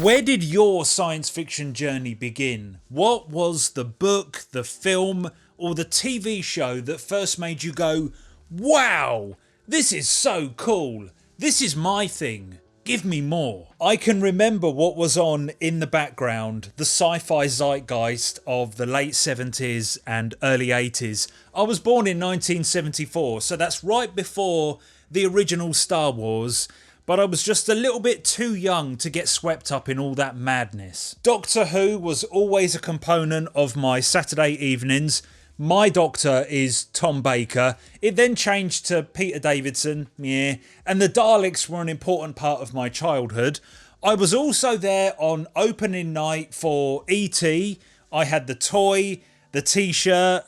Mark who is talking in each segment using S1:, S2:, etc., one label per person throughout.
S1: Where did your science fiction journey begin? What was the book, the film, or the TV show that first made you go, wow, this is so cool, this is my thing, give me more? I can remember what was on in the background, the sci-fi zeitgeist of the late 70s and early 80s. I was born in 1974, so that's right before the original Star Wars, but I was just a little bit too young to get swept up in all that madness. Doctor Who was always a component of my Saturday evenings. My Doctor is Tom Baker. It then changed to Peter Davidson, and the Daleks were an important part of my childhood. I was also there on opening night for E.T. I had the toy, the t-shirt,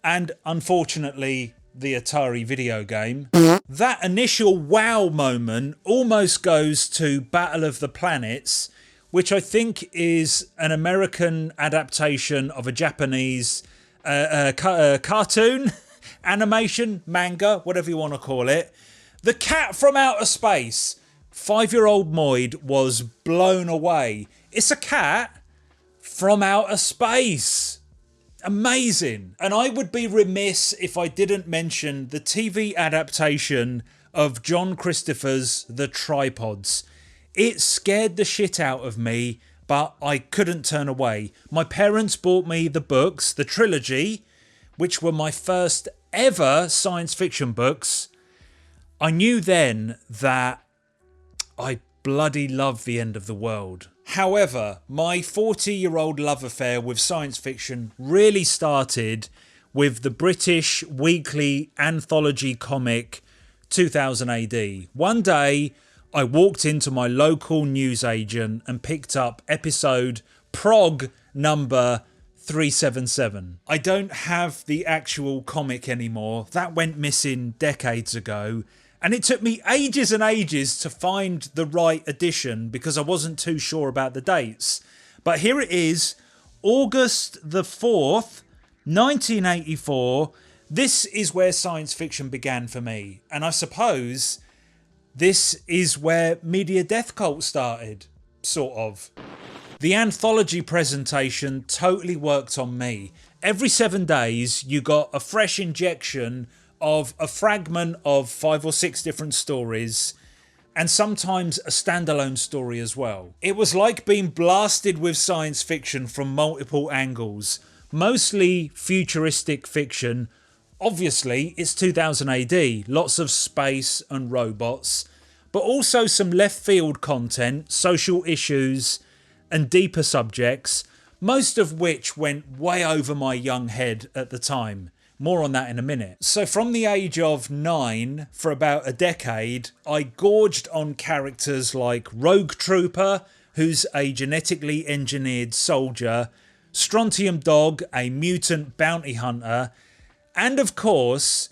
S1: and unfortunately the Atari video game. That initial wow moment almost goes to Battle of the Planets, which I think is an American adaptation of a Japanese cartoon, animation, manga, whatever you want to call it. The cat from outer space. 5-year-old Moid was blown away. It's a cat from outer space. Amazing. And I would be remiss if I didn't mention the TV adaptation of John Christopher's The Tripods. It scared the shit out of me, but I couldn't turn away. My parents bought me the books, the trilogy, which were my first ever science fiction books. I knew then that I bloody love the end of the world. However, my 40-year-old love affair with science fiction really started with the British weekly anthology comic 2000 AD. One day, I walked into my local newsagent and picked up episode prog number 377. I don't have the actual comic anymore. That went missing decades ago. And it took me ages and ages to find the right edition because I wasn't too sure about the dates. But here it is, August the 4th, 1984. This is where science fiction began for me. And I suppose this is where Media Death Cult started, sort of. The anthology presentation totally worked on me. Every 7 days you got a fresh injection of a fragment of 5 or 6 different stories, and sometimes a standalone story as well. It was like being blasted with science fiction from multiple angles, mostly futuristic fiction. Obviously it's 2000 AD, lots of space and robots, but also some left field content, social issues and deeper subjects, most of which went way over my young head at the time. More on that in a minute. So from the age of 9 for about a decade, I gorged on characters like Rogue Trooper, who's a genetically engineered soldier, Strontium Dog, a mutant bounty hunter, and of course,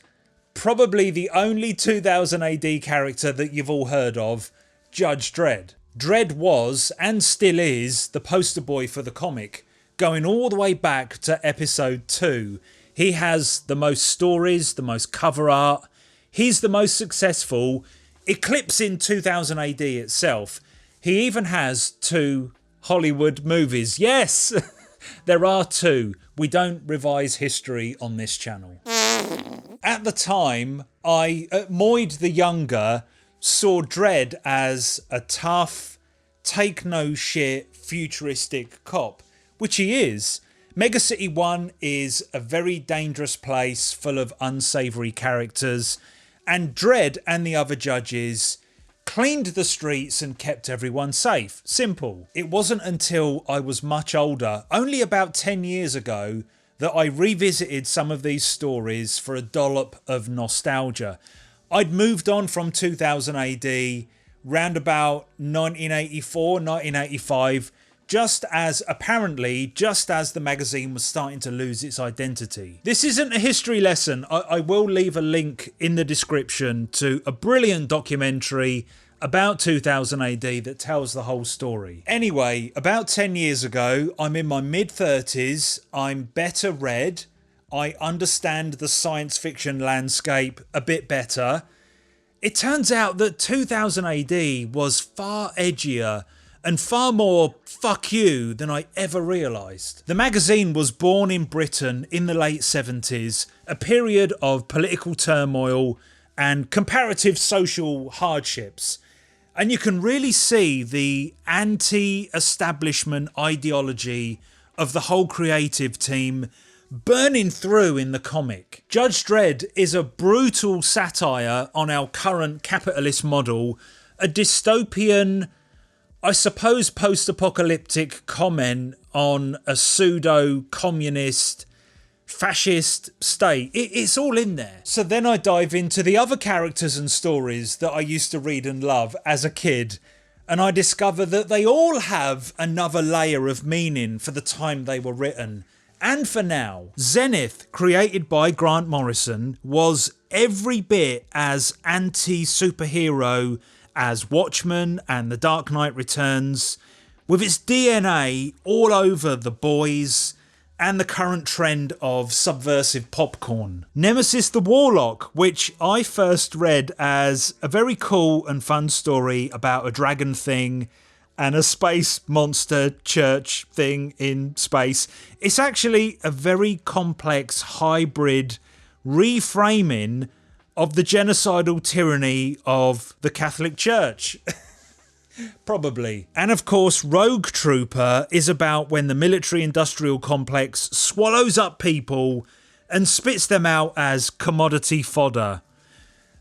S1: probably the only 2000 AD character that you've all heard of, Judge Dredd. Dredd was, and still is, the poster boy for the comic, going all the way back to episode 2. He has the most stories, the most cover art. He's the most successful, eclipsing 2000 AD itself. He even has 2 Hollywood movies. Yes, there are 2. We don't revise history on this channel. At the time, Moid the Younger saw Dredd as a tough, take no shit, futuristic cop, which he is. Mega City 1 is a very dangerous place full of unsavoury characters, and Dredd and the other judges cleaned the streets and kept everyone safe. Simple. It wasn't until I was much older, only about 10 years ago, that I revisited some of these stories for a dollop of nostalgia. I'd moved on from 2000 AD round about 1984, 1985, just as the magazine was starting to lose its identity. This isn't a history lesson. I will leave a link in the description to a brilliant documentary about 2000 AD that tells the whole story. Anyway, about 10 years ago, I'm in my mid-30s, I'm better read, I understand the science fiction landscape a bit better. It turns out that 2000 AD was far edgier and far more fuck you than I ever realised. The magazine was born in Britain in the late 70s, a period of political turmoil and comparative social hardships. And you can really see the anti-establishment ideology of the whole creative team burning through in the comic. Judge Dredd is a brutal satire on our current capitalist model, a dystopian, I suppose, post-apocalyptic comment on a pseudo-communist, fascist state. It's all in there. So then I dive into the other characters and stories that I used to read and love as a kid, and I discover that they all have another layer of meaning for the time they were written, and for now. Zenith, created by Grant Morrison, was every bit as anti-superhero as Watchmen and The Dark Knight Returns, with its DNA all over The Boys and the current trend of subversive popcorn. Nemesis the Warlock, which I first read as a very cool and fun story about a dragon thing and a space monster church thing in space. It's actually a very complex hybrid reframing of the genocidal tyranny of the Catholic Church. Probably. And of course, Rogue Trooper is about when the military-industrial complex swallows up people and spits them out as commodity fodder.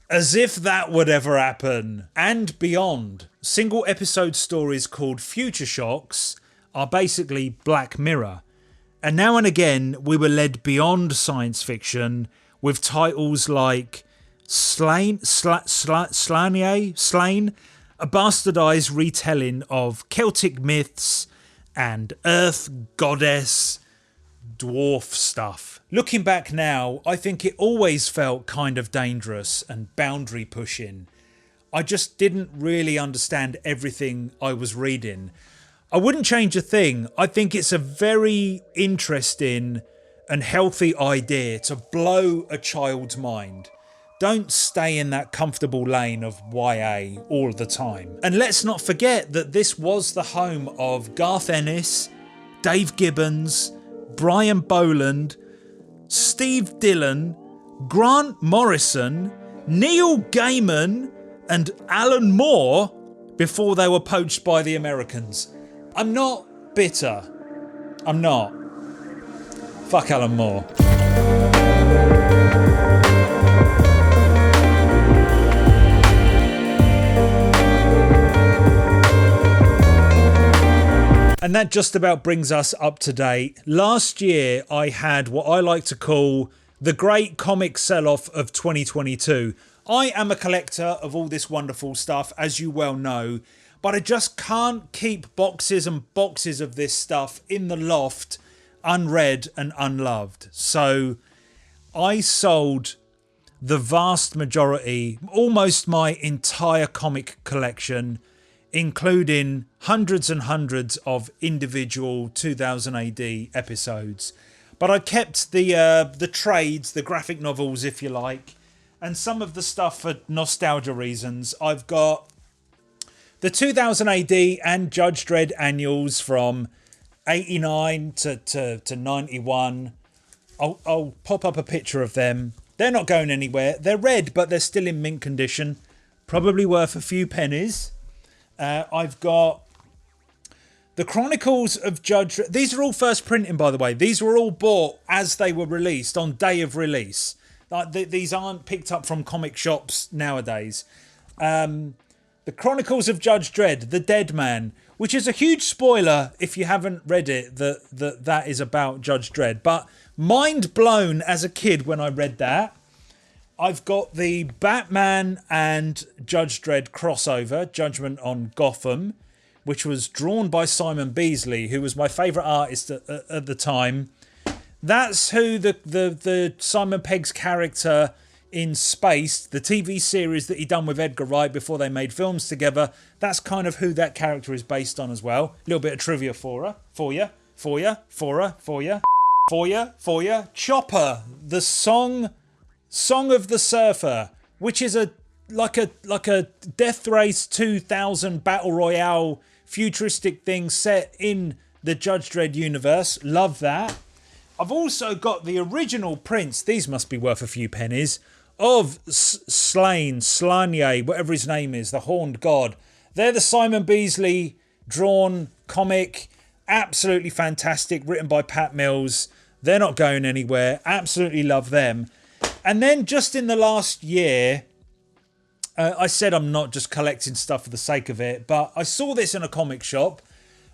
S1: As if that would ever happen. And beyond. Single episode stories called Future Shocks are basically Black Mirror. And now and again, we were led beyond science fiction with titles like Slain, a bastardised retelling of Celtic myths and Earth goddess dwarf stuff. Looking back now, I think it always felt kind of dangerous and boundary pushing. I just didn't really understand everything I was reading. I wouldn't change a thing. I think it's a very interesting and healthy idea to blow a child's mind. Don't stay in that comfortable lane of YA all the time. And let's not forget that this was the home of Garth Ennis, Dave Gibbons, Brian Boland, Steve Dillon, Grant Morrison, Neil Gaiman and Alan Moore before they were poached by the Americans. I'm not bitter. I'm not. Fuck Alan Moore. And that just about brings us up to date. Last year, I had what I like to call the great comic sell-off of 2022. I am a collector of all this wonderful stuff, as you well know, but I just can't keep boxes and boxes of this stuff in the loft, unread and unloved. So I sold the vast majority, almost my entire comic collection, including hundreds and hundreds of individual 2000 AD episodes. But I kept the trades, the graphic novels, if you like, and some of the stuff for nostalgia reasons. I've got the 2000 AD and Judge Dredd annuals from 89 to 91. I'll pop up a picture of them. They're not going anywhere. They're red, but they're still in mint condition. Probably worth a few pennies. I've got the Chronicles of Judge Dredd. These are all first printing, by the way. These were all bought as they were released, on day of release. Like these aren't picked up from comic shops nowadays. The Chronicles of Judge Dredd, The Dead Man, which is a huge spoiler if you haven't read it, that is about Judge Dredd. But mind blown as a kid when I read that. I've got the Batman and Judge Dredd crossover, Judgment on Gotham, which was drawn by Simon Beasley, who was my favourite artist at the time. That's who the Simon Pegg's character in Space, the TV series that he done with Edgar Wright before they made films together, that's kind of who that character is based on as well. A little bit of trivia for you. Chopper, the Song of the Surfer, which is like a Death Race 2000 battle royale futuristic thing set in the Judge Dredd universe. Love that. I've also got the original prints. These must be worth a few pennies. Of Slanye, whatever his name is, the Horned God. They're the Simon Beasley drawn comic. Absolutely fantastic. Written by Pat Mills. They're not going anywhere. Absolutely love them. And then just in the last year, I said I'm not just collecting stuff for the sake of it, but I saw this in a comic shop,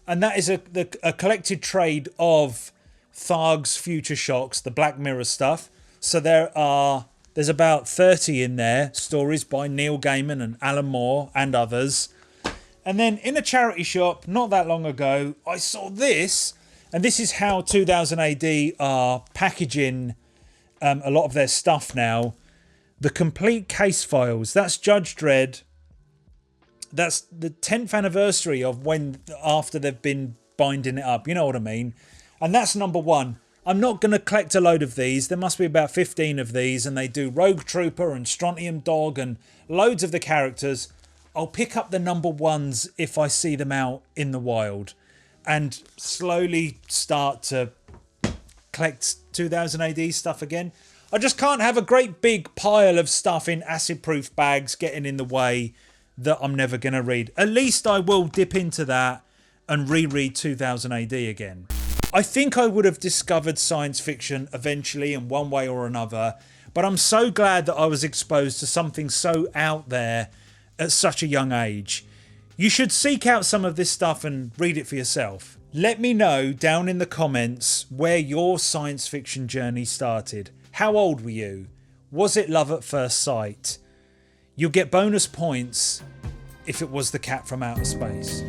S1: and that is a collected trade of Tharg's Future Shocks, the Black Mirror stuff. So there's about 30 in there, stories by Neil Gaiman and Alan Moore and others. And then in a charity shop not that long ago, I saw this, and this is how 2000 AD are packaging a lot of their stuff now. The complete case files. That's Judge Dredd. That's the 10th anniversary of when, after they've been binding it up. You know what I mean? And that's number one. I'm not going to collect a load of these. There must be about 15 of these. And they do Rogue Trooper and Strontium Dog and loads of the characters. I'll pick up the number ones if I see them out in the wild. And slowly start to collect 2000 AD stuff again. I just can't have a great big pile of stuff in acid-proof bags getting in the way that I'm never going to read. At least I will dip into that and reread 2000 AD again. I think I would have discovered science fiction eventually in one way or another, but I'm so glad that I was exposed to something so out there at such a young age. You should seek out some of this stuff and read it for yourself. Let me know down in the comments where your science fiction journey started. How old were you? Was it love at first sight? You'll get bonus points if it was The Cat from Outer Space.